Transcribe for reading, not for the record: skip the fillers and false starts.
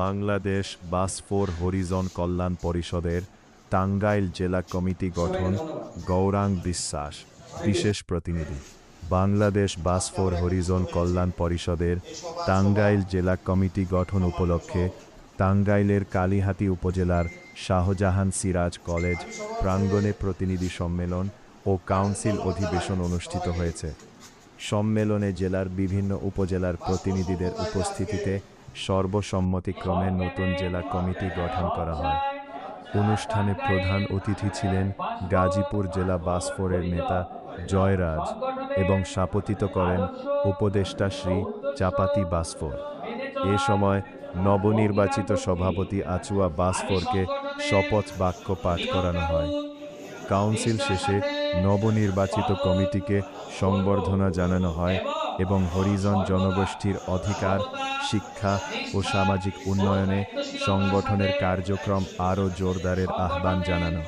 বাংলাদেশ বাসফোর হরিজন কল্যাণ পরিষদের টাঙ্গাইল জেলা কমিটি গঠন। গৌরাঙ্গ বিশ্বাস, বিশেষ প্রতিনিধি। বাংলাদেশ বাসফোর হরিজন কল্যাণ পরিষদের টাঙ্গাইল জেলা কমিটি গঠন উপলক্ষে টাঙ্গাইলের কালিহাতী উপজেলার শাহজাহান সিরাজ কলেজ প্রাঙ্গণে প্রতিনিধি সম্মেলন ও কাউন্সিল অধিবেশন অনুষ্ঠিত হয়েছে। সম্মেলনে জেলার বিভিন্ন উপজেলার প্রতিনিধিদের উপস্থিতিতে সর্বসম্মতিক্রমে নতুন জেলা কমিটি গঠন করা হয়। অনুষ্ঠানে প্রধান অতিথি ছিলেন গাজীপুর জেলা বাসফোরের নেতা জয়রাজ এবং সভাপতিত্ব করেন উপদেষ্টা শ্রী চাপাতি বাসফোর। এ সময় নবনির্বাচিত সভাপতি আচুয়া বাসফোরকে শপথ বাক্য পাঠ করানো হয়। কাউন্সিল শেষে নবনির্বাচিত কমিটিকে সংবর্ধনা জানানো হয় এবং হরিজন জনগোষ্ঠীর অধিকার, শিক্ষা ও সামাজিক উন্নয়নে সংগঠনের কার্যক্রম আরও জোরদারের আহ্বান জানানো।